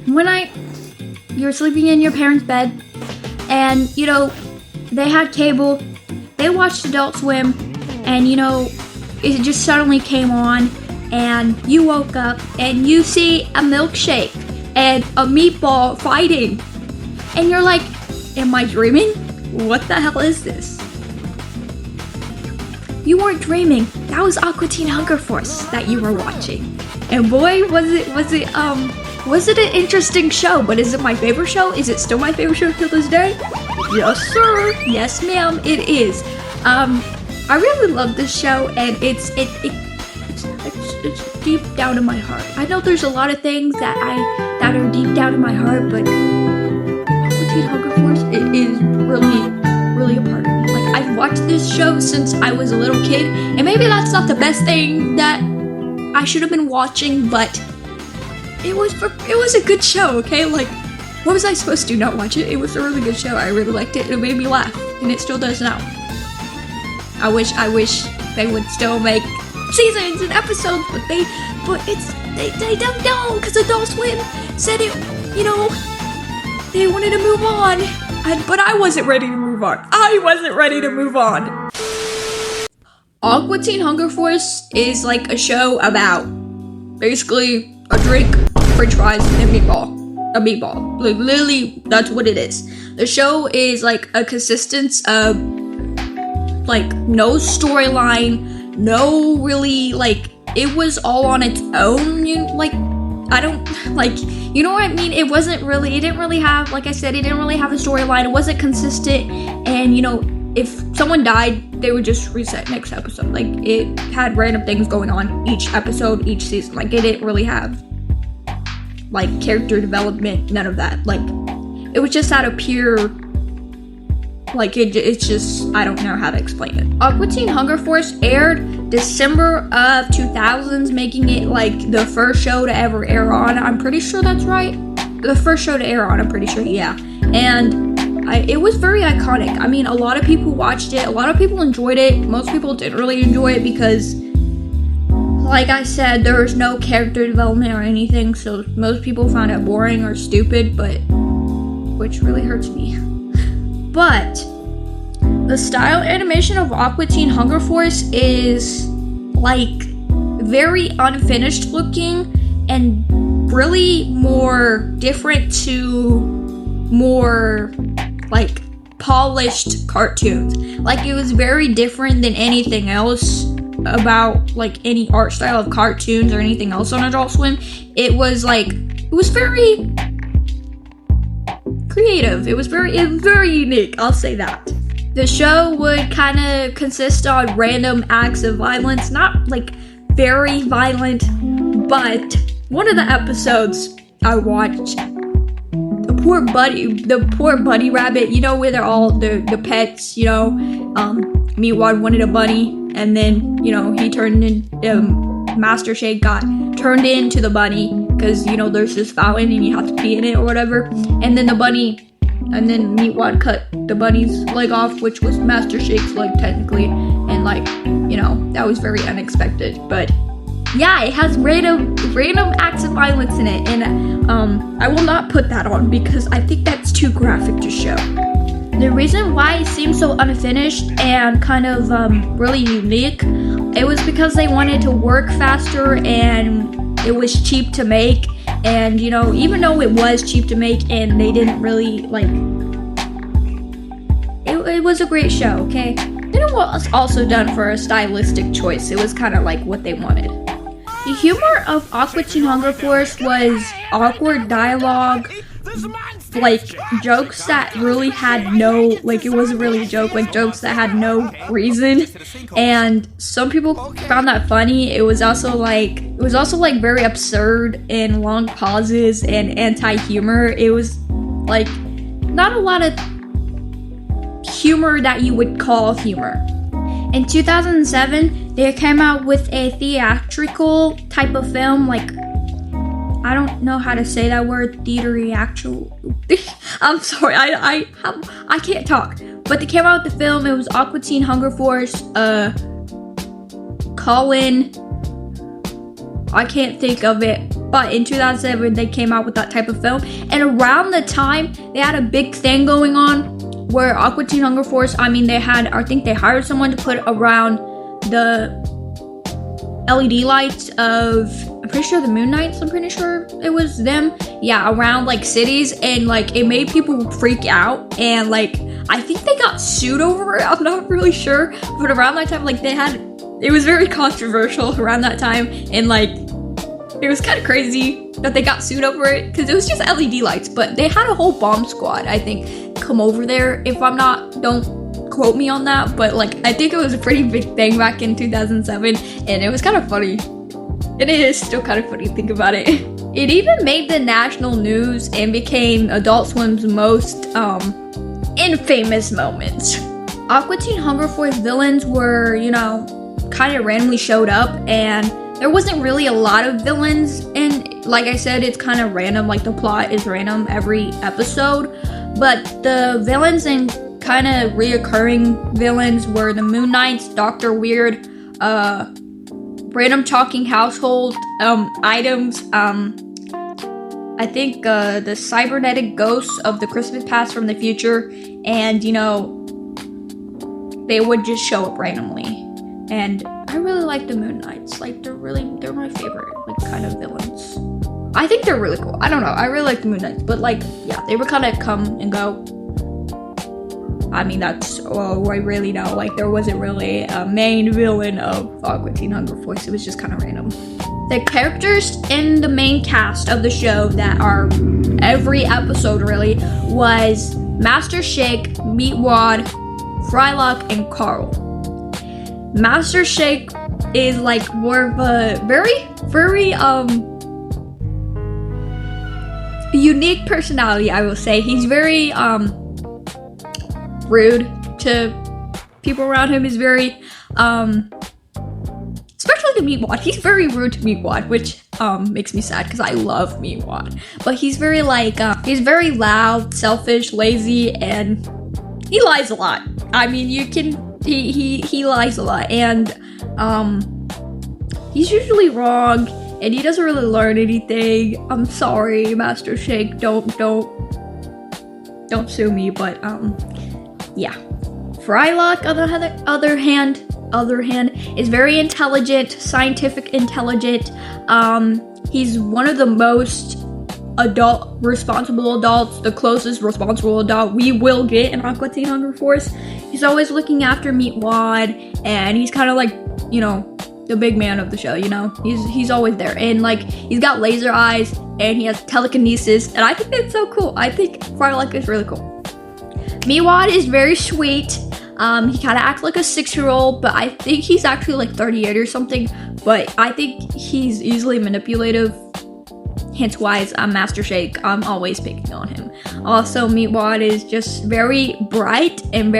you were sleeping in your parents' bed, and, they had cable, they watched Adult Swim, and, it just suddenly came on, and you woke up, and you see a milkshake and a meatball fighting, and you're like, am I dreaming? What the hell is this? You weren't dreaming. That was Aqua Teen Hunger Force that you were watching. And boy, was it an interesting show. But is it my favorite show? Is it still my favorite show to this day? Yes, sir. Yes, ma'am, it is. I really love this show, and it's deep down in my heart. I know there's a lot of things that are deep down in my heart, but Aqua Teen Hunger Force, it is really, really a part of me. Like, I've watched this show since I was a little kid, and maybe that's not the best thing that I should have been watching, but it was a good show, okay? Like, what was I supposed to do, not watch it? It was a really good show. I really liked it. It made me laugh, and it still does now. I wish they would still make seasons and episodes, but they don't know, because Adult Swim said it, they wanted to move on, but I wasn't ready to move on. Aqua Teen Hunger Force is like a show about basically a drink, french fries, and a meatball. Like, literally, that's what it is. The show is like a consistence of like no storyline, no really, like, it was all on its own, I don't, like, you know what I mean? It didn't really have, like I said, it didn't really have a storyline. It wasn't consistent, and, if someone died, they would just reset next episode. Like, it had random things going on each episode, each season. Like, it didn't really have, like, character development, none of that. Like, it was just out of pure, like, it's just, I don't know how to explain it. Aqua Teen Hunger Force aired December of 2000s, making it, like, the first show to ever air on. I'm pretty sure that's right. The first show to air on, I'm pretty sure, yeah. And it was very iconic. I mean, a lot of people watched it. A lot of people enjoyed it. Most people didn't really enjoy it because, like I said, there was no character development or anything, so most people found it boring or stupid, which really hurts me. But the style animation of Aqua Teen Hunger Force is, like, very unfinished looking and really more different to more, like, polished cartoons. Like, it was very different than anything else about, like, any art style of cartoons or anything else on Adult Swim. It was very creative. It was very unique, I'll say that. The show would kind of consist on random acts of violence, not like very violent, but one of the episodes I watched, the poor bunny rabbit, where they're all the pets, Meatwad wanted a bunny, and then, he turned in, Master Shake got turned into the bunny, because, there's this fountain and you have to pee in it or whatever, and then Meatwad cut the bunny's leg off, which was Master Shake's leg technically, and that was very unexpected, but yeah, it has random acts of violence in it, and I will not put that on because I think that's too graphic to show. The reason why it seems so unfinished and kind of really unique, it was because they wanted to work faster and it was cheap to make, and even though it was cheap to make and they didn't really, like, it was a great show, okay? And it was also done for a stylistic choice. It was kind of like what they wanted. The humor of Aqua Teen Hunger Force was awkward dialogue, like jokes that really had no, like, it wasn't really a joke, like jokes that had no reason, and some people found that funny. It was also like very absurd and long pauses and anti-humor. It was like not a lot of humor that you would call humor. In 2007, they came out with a theatrical type of film, like, I don't know how to say that word, theatrical. I'm sorry, I can't talk. But they came out with the film. It was Aqua Teen Hunger Force. Colin, I can't think of it But in 2007, they came out with that type of film. And around the time, they had a big thing going on where Aqua Teen Hunger Force, I think they hired someone to put around the LED lights of, I'm pretty sure the Moon Knights, I'm pretty sure it was them. Yeah, around like cities, and like it made people freak out, and like I think they got sued over it. I'm not really sure, but around that time, like it was very controversial around that time, and like it was kind of crazy that they got sued over it because it was just LED lights, but they had a whole bomb squad, I think, come over there. If I'm not, don't quote me on that, but like I think it was a pretty big thing back in 2007, and it was kind of funny. It is still kind of funny to think about it. It even made the national news and became Adult Swim's most infamous moments. Aqua Teen Hunger Force villains were, kind of randomly showed up, and there wasn't really a lot of villains, and like I said, it's kind of random, like the plot is random every episode, but the villains and kind of reoccurring villains were the Moon Knights, Dr. Weird, random talking household items, I think the cybernetic ghosts of the Christmas past from the future, and they would just show up randomly. And I really like the Moon Knights. Like they're my favorite like kind of villains. I think they're really cool. I don't know. I really like the Moon Knights, but like yeah, they would kind of come and go. I mean, that's all I really know. Like there wasn't really a main villain of Aqua Teen Hunger Force. It was just kind of random. The characters in the main cast of the show that are every episode really was Master Shake, Meatwad, Frylock, and Carl. Master Shake is like more of a very unique personality, I will say. He's very rude to people around him. He's very especially to Meatwad. He's very rude to Meatwad, which makes me sad because I love Meatwad. But he's very he's very loud, selfish, lazy, and he lies a lot. I mean, he lies a lot, and he's usually wrong, and he doesn't really learn anything. I'm sorry, Master Shake. Don't sue me, but yeah. Frylock, on the other hand, is very intelligent, scientific intelligent. He's one of the most responsible adults, the closest responsible adult we will get in Aqua Teen Hunger Force. He's always looking after Meatwad, and he's kind of like, the big man of the show, He's always there, and like, he's got laser eyes, and he has telekinesis, and I think that's so cool. I think Frylock is really cool. Meatwad is very sweet. He kind of acts like a 6-year-old, but I think he's actually like 38 or something, but I think he's easily manipulative. Hence why I'm Master Shake. I'm always picking on him. Also, Meatwad is just very bright and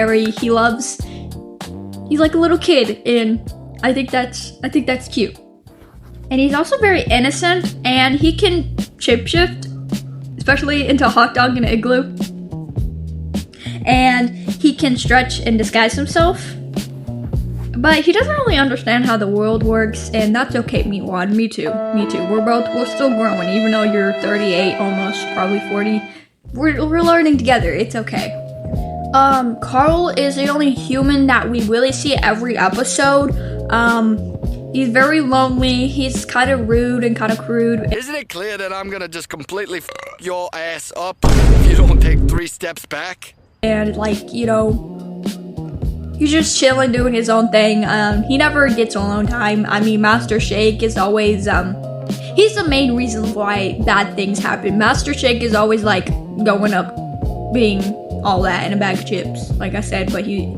he's like a little kid, and I think that's cute. And he's also very innocent, and he can shapeshift, especially into a hot dog and an igloo. And he can stretch and disguise himself. But he doesn't really understand how the world works, and that's okay, Meatwad. Me too. We're still growing, even though you're 38, almost, probably 40. We're learning together. It's okay. Carl is the only human that we really see every episode. He's very lonely. He's kind of rude and kind of crude. Isn't it clear that I'm gonna just completely f your ass up if you don't take 3 steps back? And like, he's just chilling, doing his own thing. He never gets alone time. I mean, Master Shake is always, he's the main reason why bad things happen. Master Shake is always like going up, being all that in a bag of chips, like I said, but he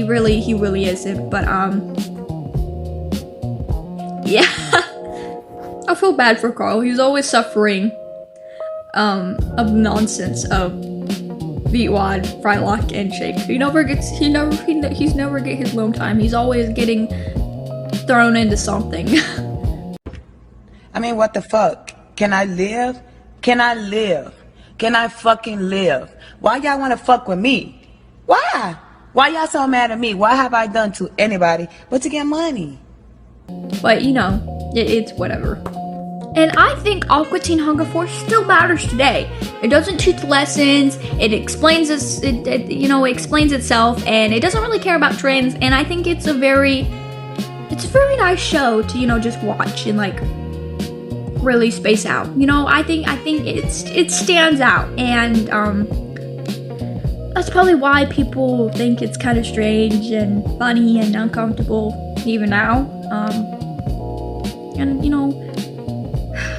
really isn't. But yeah, I feel bad for Carl. He's always suffering of nonsense of Meatwad, Frylock, and Shake. He never get his alone time. He's always getting thrown into something. I mean, what the fuck? Can I live? Can I live? Can I fucking live? Why y'all wanna fuck with me? Why? Why y'all so mad at me? What have I done to anybody but to get money? But it's whatever. And I think Aqua Teen Hunger Force still matters today. It doesn't teach lessons. It explains explains itself, and it doesn't really care about trends. And I think it's a very nice show to just watch and like really space out. I think it stands out, and that's probably why people think it's kind of strange and funny and uncomfortable even now.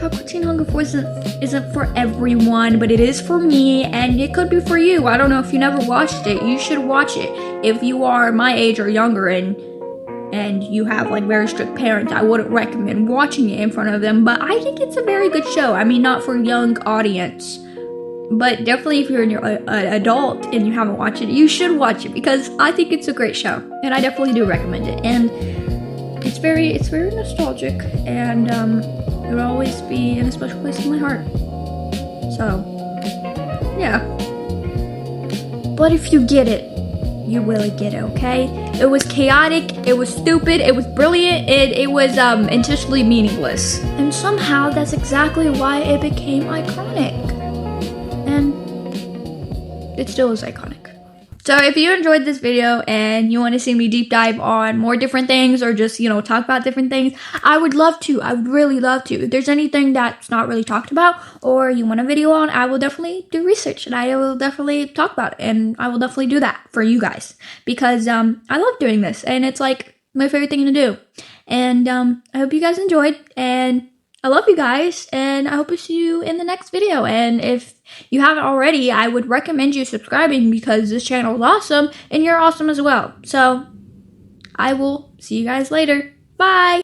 Aqua Teen Hunger Force isn't for everyone, but it is for me, and it could be for you. I don't know if you never watched it. You should watch it. If you are my age or younger and you have like very strict parents, I wouldn't recommend watching it in front of them, but I think it's a very good show. I mean, not for young audience, but definitely if you're an adult and you haven't watched it, you should watch it, because I think it's a great show, and I definitely do recommend it. And it's very nostalgic, and it will always be in a special place in my heart. So, yeah. But if you get it, you really get it, okay? It was chaotic, it was stupid, it was brilliant, it was intentionally meaningless. And somehow that's exactly why it became iconic. And it still is iconic. So if you enjoyed this video and you want to see me deep dive on more different things, or just, talk about different things, I would love to. I would really love to. If there's anything that's not really talked about or you want a video on, I will definitely do research and I will definitely talk about it. And I will definitely do that for you guys, because I love doing this and it's like my favorite thing to do. And I hope you guys enjoyed, and I love you guys, and I hope to see you in the next video. And if you haven't already, I would recommend you subscribing, because this channel is awesome and you're awesome as well. So I will see you guys later. Bye.